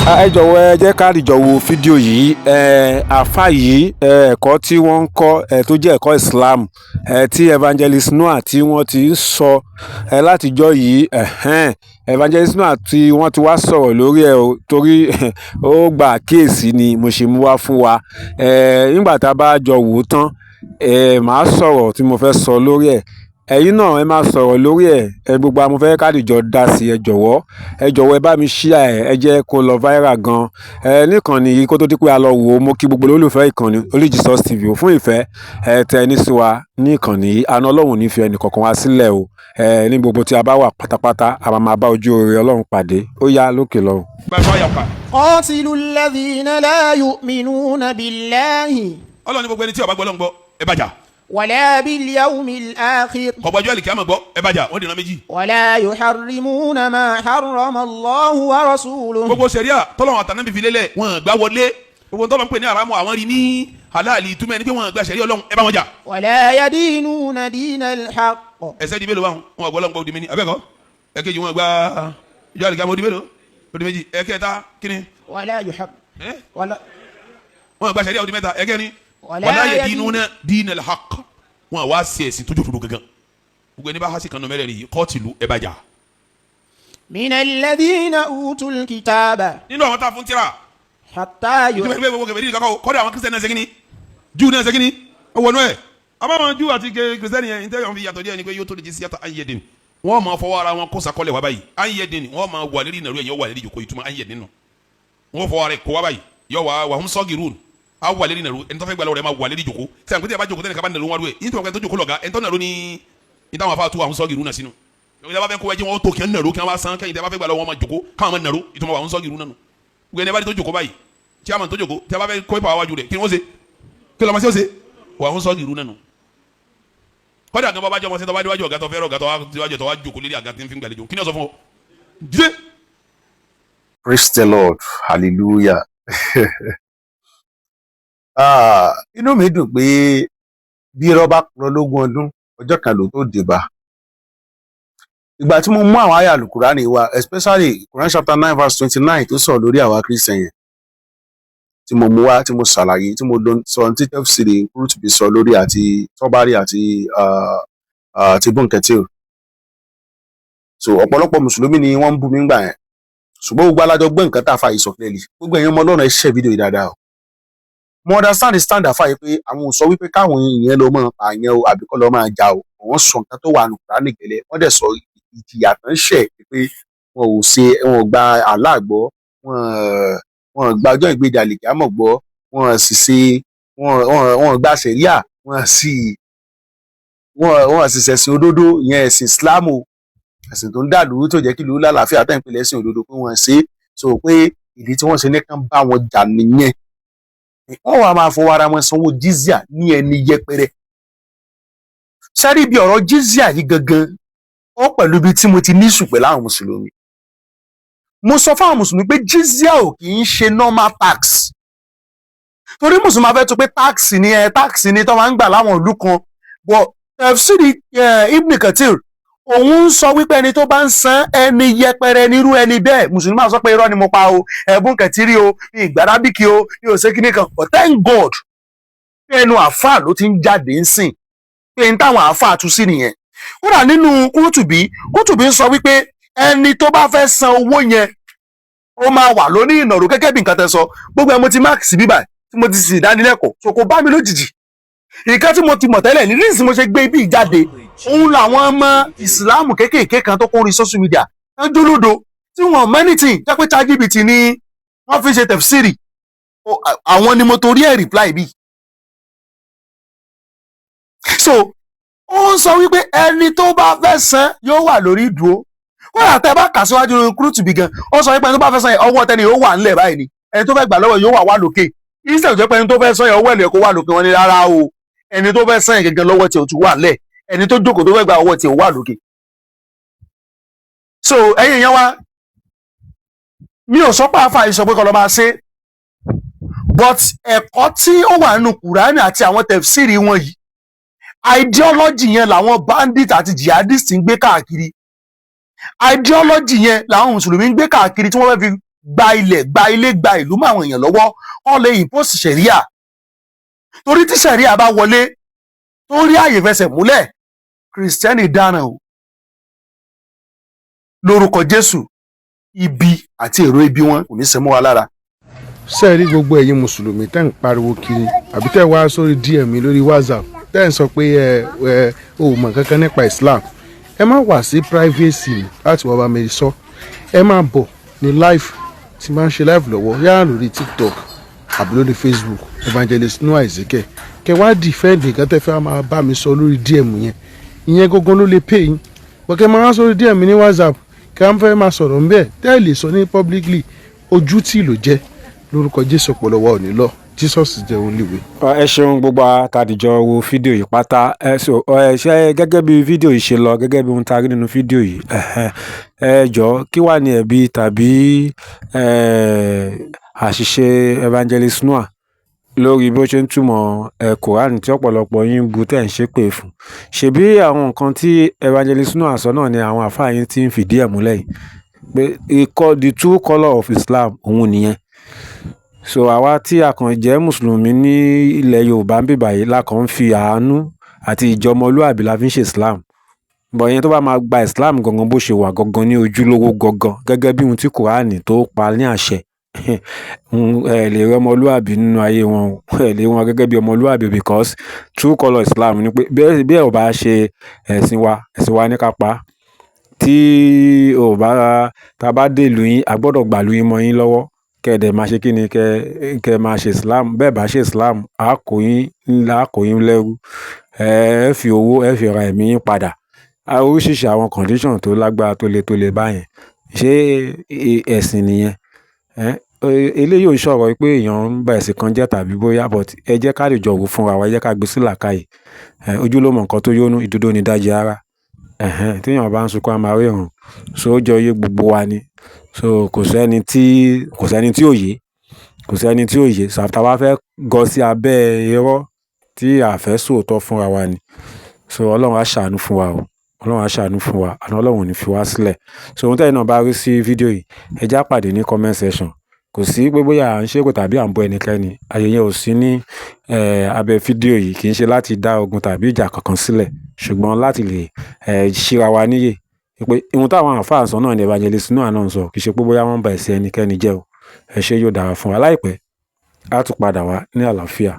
Ẹ jọ̀wọ́ ẹ jẹ́ ká dìjọ wo fídíò yìí. Àfáà yìí ẹ̀kọ́ tí wọ́n ń kọ́ tó jẹ́ ẹ̀kọ́ Islam tí evangelist Noah tí wọ́n ti ń sọ látijọ́ yìí. Evangelist Noah tí wọ́n ti wá sọ̀rọ̀ lórí ẹ̀ o, torí ó gba àkíyèsí ni mo ṣe mú wá fún wa. Nígbà tá a bá jọ wò ó tán, màá sọ̀rọ̀ tí mo fẹ́ sọ lórí ẹ̀. Ẹ̀yin náà ẹ máa sọ̀rọ̀ lórí ẹ̀. Gbogbo àwọn fẹ́ ká dìjọ dá sí. Ẹ jọ̀wọ́ ẹ bá mi share ẹ jẹ́ kó lọ viral gan. Níkànnì yìí kó tó di pé a lọ wò ó, mo kí gbogbo olólùfẹ́ ìkànnì Oligisus TV o fún ìfẹ́ tẹ ní sí wa ní ìkànnì yìí. Àánú Ọlọ́run ní fi ẹnì kọ̀ọ̀kan wá sílẹ̀ o. Ní gbogbo tí a bá wà pátápátá a máa bá ojú rere Ọlọ́run pàdé. Ó yá lókè lọ́run. قاتلوا الذين لا يؤمنون بالله Ọlọ́run ní gbogbo ẹni tí ó bá gbọ́ Ọlọ́run gbọ́ ẹ bá jà. ولا باليوم الآخر kò gbọ́jọ́ àlìkíyámà gbọ́ ẹ bá jà. wọ́n dènà méjì. ولا يحرمون ما حرم الله ورسوله. gbogbo sẹ̀ríà tọ́lọ́run àtànábì fi lélẹ̀ wọ́n gbá wọlé. gbogbo tọ́lọ́run pè ní àràmù àwọn rí ní halali túmọ̀ ẹni pé wọ́n gba sẹ̀ríà Ọlọ́run ẹ bá wọn jà. ولا يدينون دين الحق. ẹsẹ̀ di mélòó wọn gbọ́ Ọlọ́run gbọ́ odi méjì abẹ́kọ̀ ẹ̀kejì wọn gba ìjọ àlìkíyámà odi mélòó odi méjì ẹ̀kẹta kíni. ولا يحب ولا wọ́n gba sẹ̀ríà odi mẹ́ta ẹ̀kẹrin. wala yadinuna dinal haqq wọn wá sí ẹ̀sìn tó jòkó gangan. gbogbo ẹni bá hasi kan nọmẹrẹ rí qatilu ẹ bá jà. من الذين أوتوا الكتاب nínú àwọn tá a fún tírà. حتى ìtumọ̀ ìgbẹ́ gbogbo kẹfẹ́ kakọ kọ́dọ̀ àwọn kristiani náà segin ni júù náà segin ni ọwọ́nú ẹ̀. àbáwọn júù àti kristiani yẹn nítorí àwọn fi yàtọ̀ díẹ̀ ni pé yóò tó lè jí sí yàtọ̀ anyedin. wọ́n máa fọwọ́ ara wọn kó sakọ́lẹ̀ wá báyìí anyedin wọ́n máa wà lérí nàró ẹ̀yọ́ wà lérí jòkó ìtumọ̀ anyedin nù. wọ́n fọwọ́ ara kó wá báyìí yọ wà hum sọ́gìrún a wà lérí nàró ẹni tó fẹ́ gbalẹ̀ wọ́n máa wà lérí jòkó sẹ́yìn pété bá jòkó tẹ́lẹ̀ kaba nàró wọn rú ẹ̀ yín tó wọ́n kẹ́ tó jòkó lọ́ga ẹni tó nàró ní ìtàwọn afáàtú hum sọ́gìrún náà sínú. ìjọba bá fẹ́ kó wájú wọn tó kí wọn nàró kí wọn bá san kẹ́yìn tẹ́ bá fẹ́ gbalẹ̀ wọn máa jòkó káwọn máa nàró ìtumọ̀ hum sọ́gìrún náà nù. gbẹ̀ni bá tó jòkó báyìí tí a máa tó jòkó tí a bá fẹ́ kó ipa wájú rẹ̀ kí wọ́n ṣe kí lọ́ọ́ máa ṣe ó ṣe wà hum sọ́gìrún náà nù. kọ́dà gan bá jọ ọmọ sẹ́tọ́ bá déwájú ọ̀gá tó fẹ́ràn ọ̀gá tó wá jòkó lérí àga tí ń fi gbàlejò kí ni ó sọ fún ọ. jíde. Praise the Lord, hallelujah. Inú mi dùn pé bí irọ́ bá purọ́ lógún ọdún ọjọ́ kan ló tó dé bá. Ìgbà tí mo mú àwọn àyá Al-Qur'ani wá, especially Quran chapter 9 verse 29 tó sọ̀rọ̀ lórí àwa Christian yẹn, tí mo mú wá tí mo ṣàlàyé tí mo sọ ní tafsiri Qurtubi sọ lórí àti Tọ́bárì àti Bunkẹtìr. So ọ̀pọ̀lọpọ̀ mùsùlùmí ni wọ́n ń bú mi ńgbà yẹn, ṣùgbọ́n gbogbo alájọ gbé nǹkan tá a fa yìí sọ clearly. Gbogbo ẹ̀yin ọmọ Ọlọ́run ẹ share fídíò yìí dáadáa o. Mo understand the stand àfa yìí pé àwọn ò sọ wípé káwọn èèyàn lọ máa pààyàn o àbí kọ́ lọ máa jà o. Wọ́n sọ nǹkan tó wà ní Kùránì gẹ́lẹ́, wọ́n dẹ̀ sọ ìjìyà tán ṣẹ̀ pé wọn ò gba Allah gbọ́, wọn gba ọjọ́ ìgbéjà àlìkíyámọ̀ gbọ́, wọn gba ṣẹ̀ríà, wọn sì ṣẹ̀sìn òdodo ìyẹn ẹ̀sìn Islam o. Ẹ̀sìn tó ń dà lóru tó jẹ́ kí lóru lálàáfíà tẹ̀ ń pèlè ẹ̀sìn òdodo pé wọ́n ṣe so pé ìdí tí wọ́n ṣe ní kán bá wọn jà nìyẹn. Wọ́n wá máa fọwọ́ ara wọn sanwó jizya ní ẹni yẹpẹrẹ. Sẹ́rí bí ọ̀rọ̀ jizya yìí gangan ó pẹ̀lú ibi tí mo ti ní ìṣù pẹ̀lú àwọn mùsùlùmí. Mo sọ fún àwọn mùsùlùmí pé jizya ò kì í ṣe normal tax. Torí mùsùlùmí afẹ́ tó pé tax ni tó máa ń gbà láwọn ìlú kan. But tafsiri Ibn Kathir òun ń sọ wípé ẹni tó bá ń san ẹni yẹpẹrẹ nírú ẹni bẹ́ẹ̀ mùsùlùmí máa sọ pé irọ́ ni mo pa o ẹ̀bùn kẹtìrí o ní ìgbàdábìkì o ní òsèkìní kan but thank God pé ẹnu àáfàá ló ti ń jáde ń sìn pé n táwọn àáfàá tú sí nìyẹn. Kódà nínú Qurtubi ń sọ wípé ẹni tó bá fẹ́ san owó yẹn ó máa wà lóní ìnàró gẹ́gẹ́ bí nǹkan tẹ́ sọ gbogbo ẹ̀ mo ti mark sí bíbà tí mo ti sì dánilẹ́kọ̀ọ́ so kò bá mi lójijì. Nǹkan tí mo ti mọ̀ tẹ́lẹ̀ ní rísì mo ṣe gbé ibi ìjáde òun làwọn ọmọ ìsìláàmù kéékèèké kan tó kún orí social media ń jólódo tí wọn mẹ́nìtìn jẹ́ pé ChatGPT ni wọ́n fi ṣe tẹ̀fsírì àwọn ni mo torí ẹ̀ reply bí. So ó ń sọ wípé ẹni tó bá fẹ́ san yóò wà lórí ìdúró wọ́n àtẹ bá kà síwájú Qurtubi gan ó sọ wípé ẹni tó bá fẹ́ san ọwọ́ tẹni yóò wà ńlẹ̀ báyìí ni ẹni tó fẹ́ gbà lọ́wọ́ yóò wà lókè instead jẹ́ pé ẹni tó fẹ́ san ọwọ́ ẹ̀ kó wà lókè wọn ni rárá o ẹni tó fẹ́ san gẹ́gẹ́ lọ́wọ́ tí ò tún wà ńlẹ̀ ẹni tó jókòó tó fẹ́ gba ọwọ́ tí ò wà lókè. So ẹ̀yin yẹn wá mi ò sọ pé àáfàá yìí sọ pé kọ́ lọ máa ṣe but ẹ̀kọ́ tí ó wà nínú Kùránì àti àwọn tẹ̀fsírì wọn yìí ideology yẹn làwọn bandit àti jihadist ń gbé káàkiri ideology yẹn làwọn mùsùlùmí ń gbé káàkiri tí wọ́n fẹ́ fi gba ilẹ̀ gba ilé gba ìlú mọ́ àwọn èèyàn lọ́wọ́ wọ́n lè impose ṣẹ̀ríà torí tí ṣẹ̀ríà bá wọlé tó rí àyè fẹsẹ̀ múlẹ̀ kìrìsìtẹ́nì dáràn o lórúkọ Jésù ibi àti èrò ibi wọn kò ní ṣe mọ́ wa lára. ṣé ẹ rí gbogbo ẹ̀yin mùsùlùmí tẹ́ ń pariwo kiri àbí tẹ́ wá sórí DM mi lórí WhatsApp tẹ́ ń sọ pé ẹ ò mọ̀ kankan nípa Islam ẹ má wá sí privacy láti wọ́n bá mi sọ ẹ má bọ̀ ní live tí máa ń ṣe live lọ́wọ́ yára lórí TikTok àbí lórí Facebook Evangelist Noah Ezekiel kẹ wá defend nǹkan tẹ́ fẹ́ máa bá mi sọ lórí DM yẹn ìyẹn gangan ló lè pè yín bọ́kẹ́ máa wá sórí DM mi ní WhatsApp kí wọ́n fẹ́ máa sọ̀rọ̀ ń bẹ́ẹ̀ tẹ́ ẹ lè sọ ní publicly ojú tí ló jẹ́ lórúkọ Jésù ọ̀pọ̀lọpọ̀ ò ní lọ Jesus jẹ́ olúwe. ẹ ṣeun gbogbo àtàdìjọ wo fídíò yìí pátá ṣe gẹ́gẹ́ bí fídíò yìí ṣe lọ gẹ́gẹ́ bí ohun tá a rí nínú fídíò yìí ẹ jọ kí wàá ní ẹ̀bi tàbí àṣìṣe Evangelist Noah lórí bó ṣe ń túmọ̀ Quran tí ọ̀pọ̀lọpọ̀ yín bu tẹ̀ ń ṣépè fún ṣebí àwọn nǹkan tí Evangelist Noah sọ náà ni àwọn àfáà yín ti ń fìdí ẹ̀ múlẹ̀ yìí pé the true colour of Islam òun nìyẹn so àwa tí a kàn jẹ́ mùsùlùmí ní ilẹ̀ Yorùbá ń bíbà yìí la kàn ń fi àánú àti ìjọmọlúàbí la fi ń ṣe Islam bọ̀ yẹn tó bá máa gba Islam gangan bó ṣe wà gangan ní ojúlówó gangan gẹ́gẹ́ bí ohun tí Quran tó pa ní àṣẹ ẹ lè rí ọmọlúàbí nínú ayé wọn ẹ lè wọn gẹ́gẹ́ bí ọmọlúàbí because true colour Islam ni pé bí ẹ ò bá ṣe ẹ̀sìn wa ní kápá tí ò bá ta bá dé ìlú yín a gbọ́dọ̀ gbà lú yín mọ́ yín lọ́wọ́ kẹ́ẹ̀dẹ̀ máa ṣe kí ni kẹ́ẹ̀ máa ṣe Islam bẹ́ẹ̀ bá ṣe Islam á kó yín lẹ́rú ẹ fi owó ẹ fi ra ẹ̀mí yín padà oríṣiríṣi àwọn condition tó lágbára tó le báyẹn ṣé ẹ̀sìn nìyẹn eléyìí ò ń sọ̀rọ̀ pé èèyàn ń ba ẹ̀sìn kan jẹ́ tàbí bóyá but ẹ jẹ́ ká lè jọ wò fúnra wa ẹ jẹ́ ká gbé sí làákàyè ojúlówó nǹkan tó yónú ìdodo ní dájí ara téèyàn bá ń sunkún a máa rí ìrùn so ó jọ iye gbogbo wa ni so kò sẹ́ni tí ò yé sàtà wá fẹ́ gọ sí abẹ́ irọ́ tí a fẹ́ sòótọ́ fúnra wa ni so Ọlọ́run á ṣàánú fún wa o Ọlọ́run á ṣàánú fún wa àná Ọlọ́run ò ní fi wá sílẹ̀ so ohun tẹ́yìn náà bá rí sí fídíò yìí ẹ já pàdé ní comment section kò sí pé bóyá à ń ṣépè tàbí à ń bọ ẹnikẹ́ni ayẹyẹ ò sí ní abẹ́ fídíò yìí kì í ṣe láti dá ogun tàbí ìjà kankan sílẹ̀ ṣùgbọ́n láti lè ṣíra wa níyè pé ohun táwọn àǹfààní sọ náà ni Evangelist Noah náà ń sọ kì í ṣe pé bóyá wọ́n ń ba ẹ̀sìn ẹnikẹ́ni jẹ́ o ẹ ṣé yóò dára fún wa láìpẹ́ á tún padà wá ní àlàáfíà.